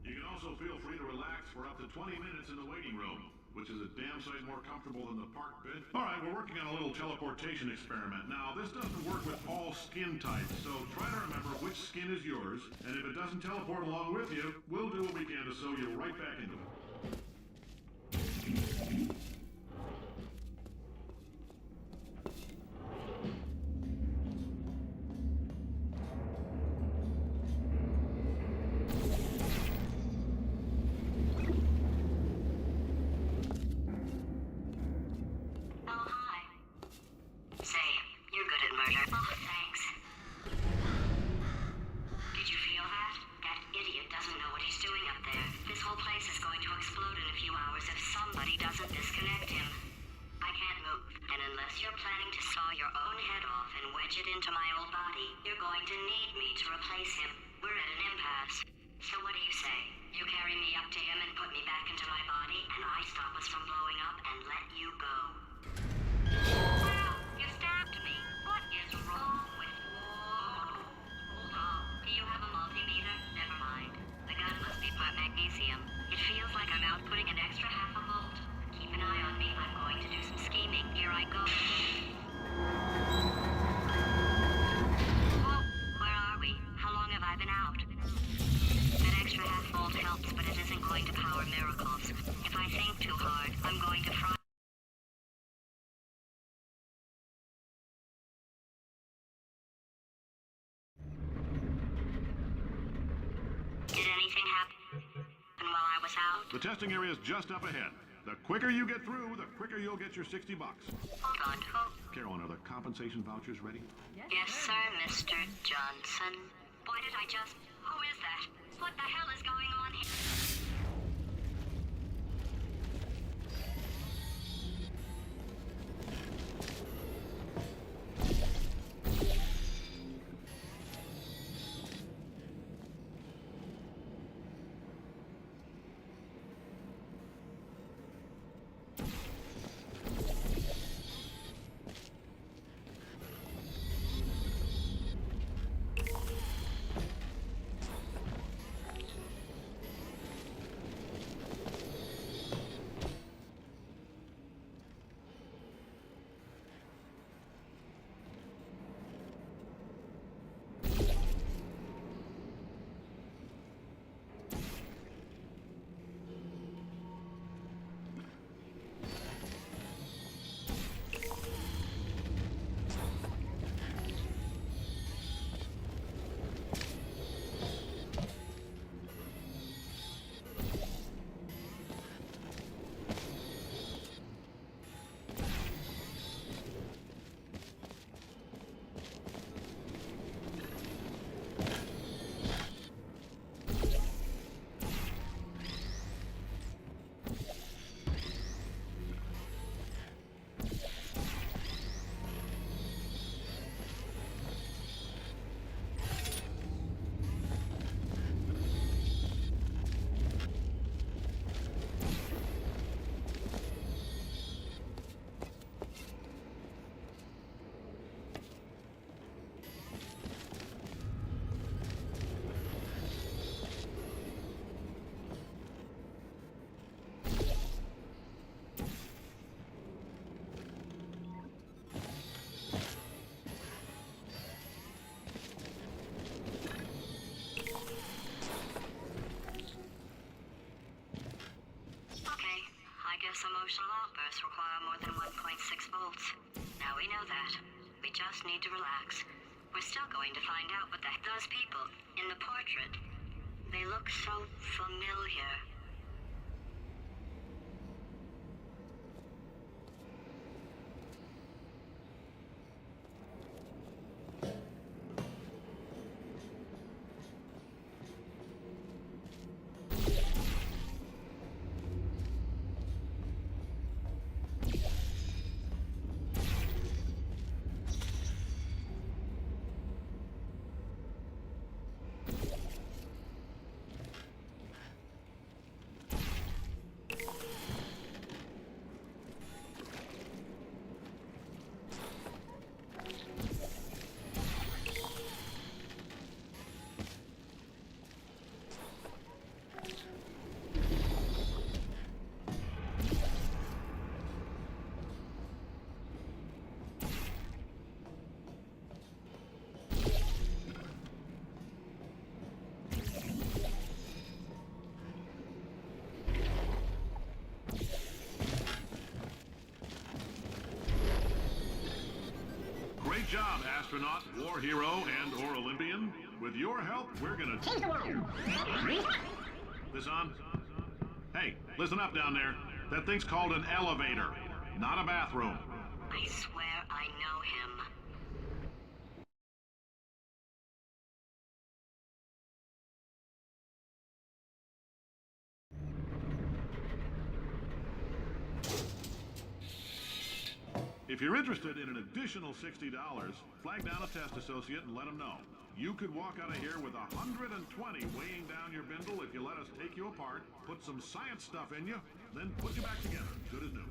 You can also feel free to relax for up to 20 minutes in the waiting room, which is a damn sight more comfortable than the park bench. All right, we're working on a little teleportation experiment. Now, this doesn't work with all skin types, so try to remember which skin is yours, and if it doesn't teleport along with you, we'll do what we can to sew you right back into it. Oh, hi. Say, you're good at murder. Oh, thanks. Did you feel that? That idiot doesn't know what he's doing up there. This whole place is going to explode in a few hours if somebody doesn't disconnect him. I can't move, and unless you're planning to saw your own head off and wedge it into my old body, you're going to need me to replace him. We're at an impasse. So what do you say? You carry me up to him and put me back into my body, and I stop us from blowing up and let you go. Wow, you stabbed me. What is wrong with you? Oh, do you have a multimeter? Never mind. The gun must be part magnesium. It feels like I'm outputting an extra half a volt. Keep an eye on me. I'm going to do some scheming. Here I go. Whoa, where are we? How long have I been out? That extra half volt helps, but it isn't going to power miracles. If I think too hard, I'm going to fry. Did anything happen while I was out? The testing area is just up ahead. The quicker you get through, the quicker you'll get your $60. Hold on. Oh, Carolyn, are the compensation vouchers ready? yes, sir, Mr. Johnson. Why did I just... Who is that? What the hell is going on here? Most emotional outbursts require more than 1.6 volts. Now we know that. We just need to relax. We're still going to find out what those people in the portrait, they look so familiar. Great job, astronaut, war hero, and/or Olympian. With your help, we're gonna change the world. This on? Hey, listen up down there. That thing's called an elevator, not a bathroom. I swear I know him. If you're interested in an additional $60, flag down a test associate and let them know. You could walk out of here with 120 weighing down your bindle if you let us take you apart, put some science stuff in you, then put you back together, good as new.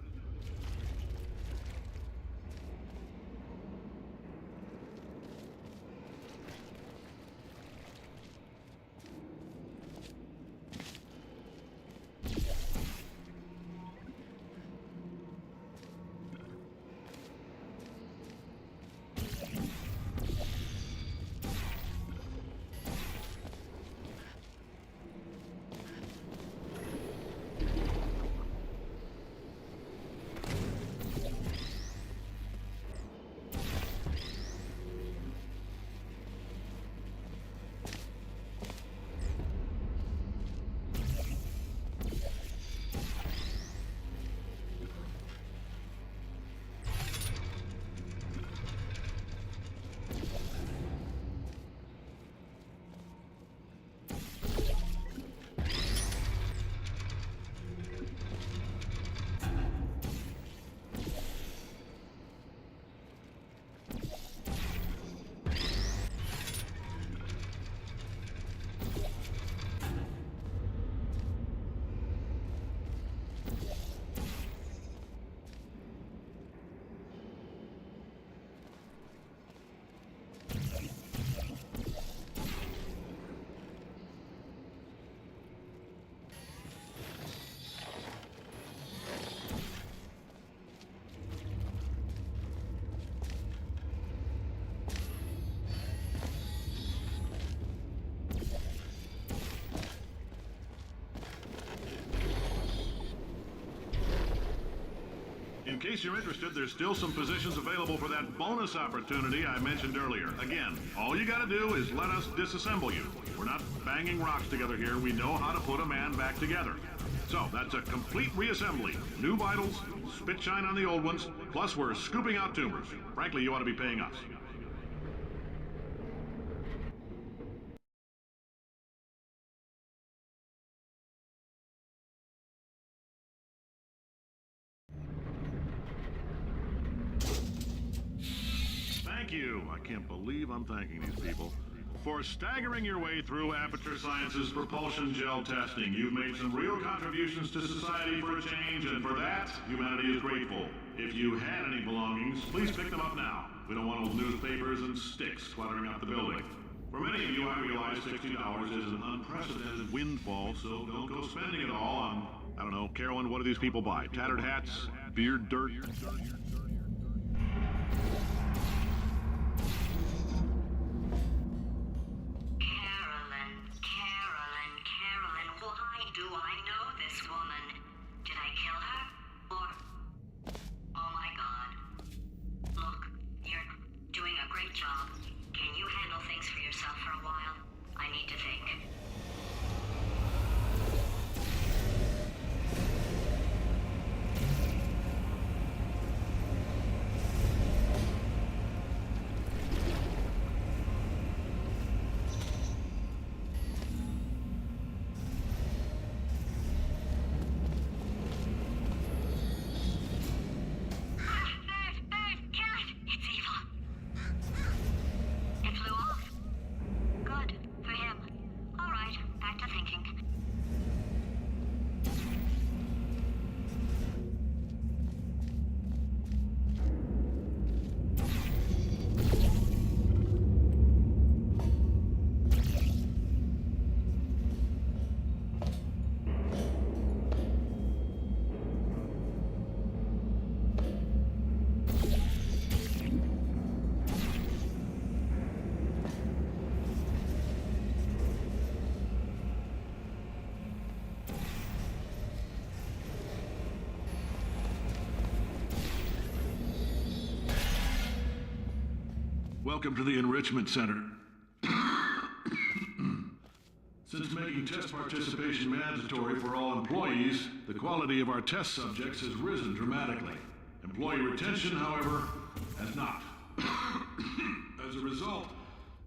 In case you're interested, there's still some positions available for that bonus opportunity I mentioned earlier. Again, all you gotta do is let us disassemble you. We're not banging rocks together here. We know how to put a man back together. So, that's a complete reassembly. New vitals, spit shine on the old ones, plus we're scooping out tumors. Frankly, you ought to be paying us. Thank you. I can't believe I'm thanking these people. For staggering your way through Aperture Science's propulsion gel testing, you've made some real contributions to society for a change, and for that, humanity is grateful. If you had any belongings, please pick them up now. We don't want old newspapers and sticks cluttering up the building. For many of you, I realize $60 is an unprecedented windfall, so don't go spending it all on, I don't know, Carolyn, what do these people buy? Tattered hats? Beard dirt? Carolyn, why do I know this woman? Did I kill her? great job. Can you handle things for yourself for a while? I need to think. Bird, kill it! It's evil. It flew off. Good, for him. All right, back to thinking. Welcome to the Enrichment Center. Since making test participation mandatory for all employees, the quality of our test subjects has risen dramatically. Employee retention, however, has not. As a result,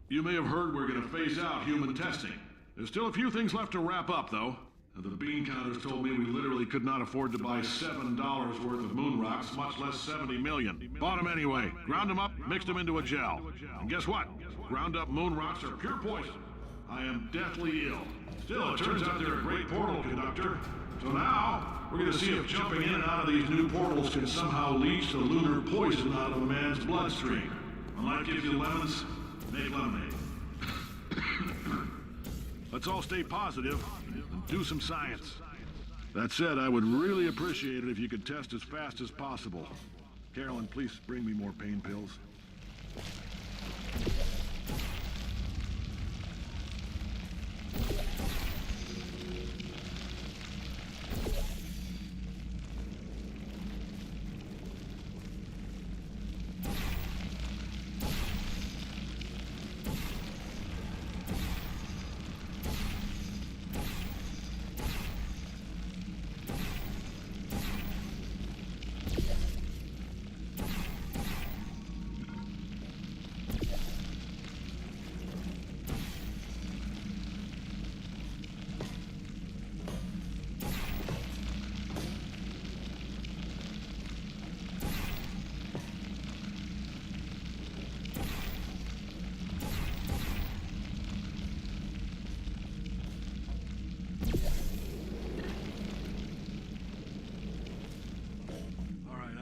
you may have heard we're going to phase out human testing. There's still a few things left to wrap up, though. The bean counters told me we literally could not afford to buy $7 worth of moon rocks, much less 70 million. Bought them anyway, ground them up, mixed them into a gel. And guess what? Ground up moon rocks are pure poison. I am deathly ill. Still, it turns out they're a great portal conductor. So now, we're gonna see if jumping in and out of these new portals can somehow leach the lunar poison out of a man's bloodstream. When life gives you lemons, make lemonade. Let's all stay positive and do some science. That said, I would really appreciate it if you could test as fast as possible. Carolyn, please bring me more pain pills.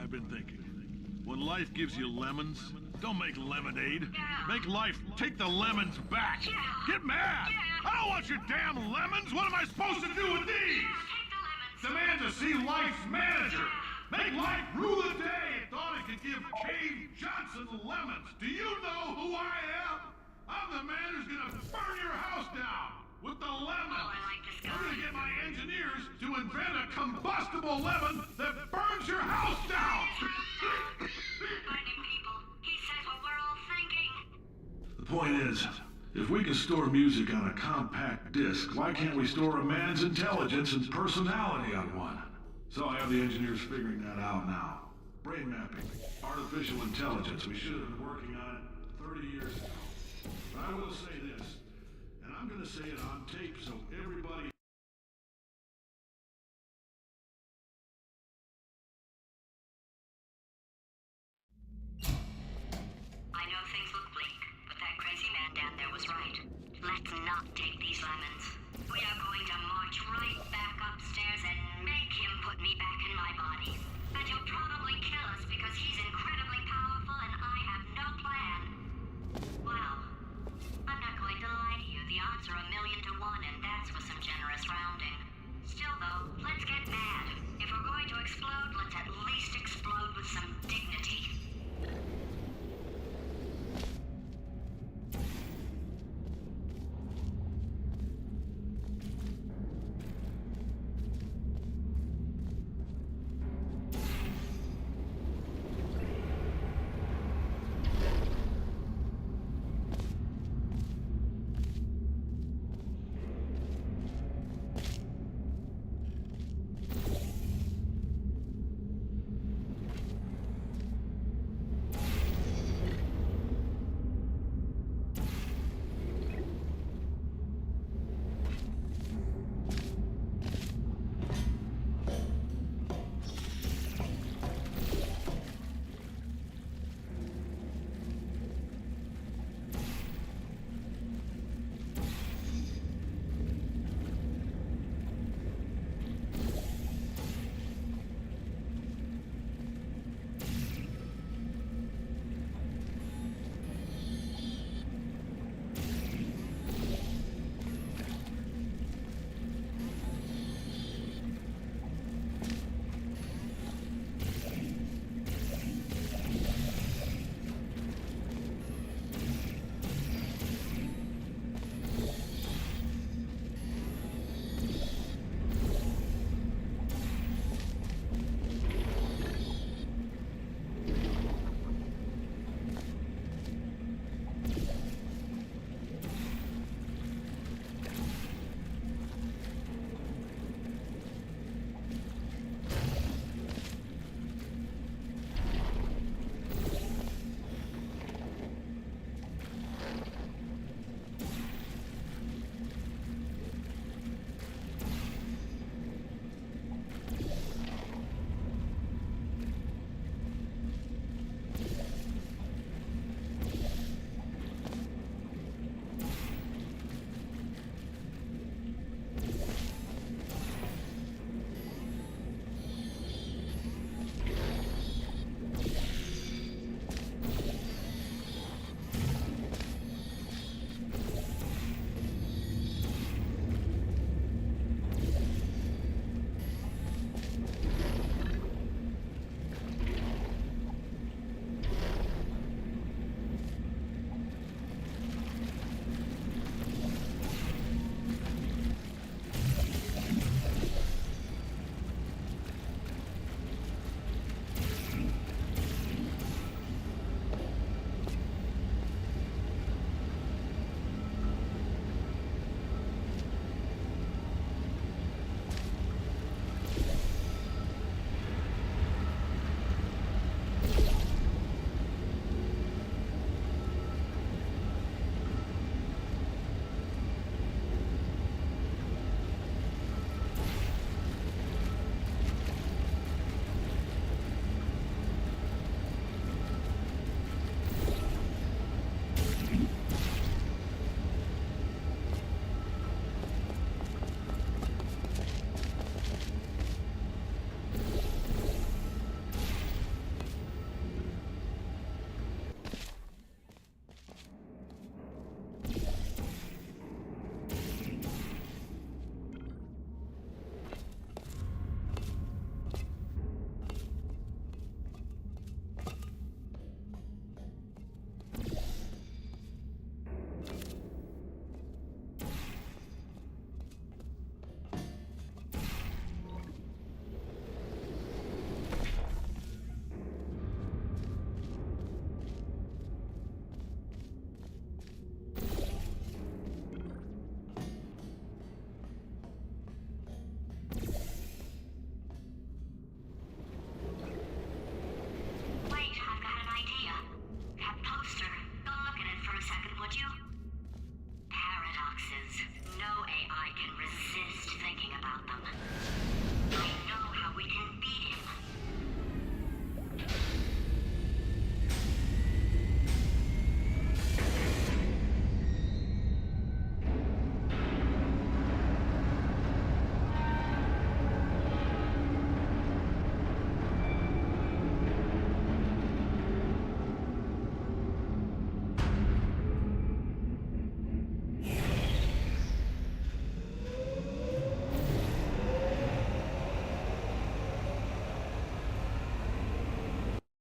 Been thinking. When life gives you lemons, don't make lemonade. Make life take the lemons back. Get mad! I don't want your damn lemons! What am I supposed to do with these? Demand to see life's manager! Make life rule the day and thought it could give Cave Johnson lemons! Do you know who I am? I'm the man who's gonna burn your house down! With the lemon! Oh, I like this guy. I'm gonna get my engineers to invent a combustible lemon that burns your house down! Finding people. He says what we're all thinking. The point is, if we can store music on a compact disc, why can't we store a man's intelligence and personality on one? So I have the engineers figuring that out now. Brain mapping, artificial intelligence. We should have been working on it 30 years ago. But I will say this, and I'm gonna say it on tape so everybody... I know things look bleak, but that crazy man down there was right. Let's not take these lemons. We are going to march right back upstairs and make him put me back in my body. And he'll probably kill us because he's incredibly powerful and I have no plan. Well, I'm not going to lie to you. The odds are 1,000,000 to 1, and that's with some generous rounding. Still, though, let's get mad. If we're going to explode, let's at least explode with some dignity.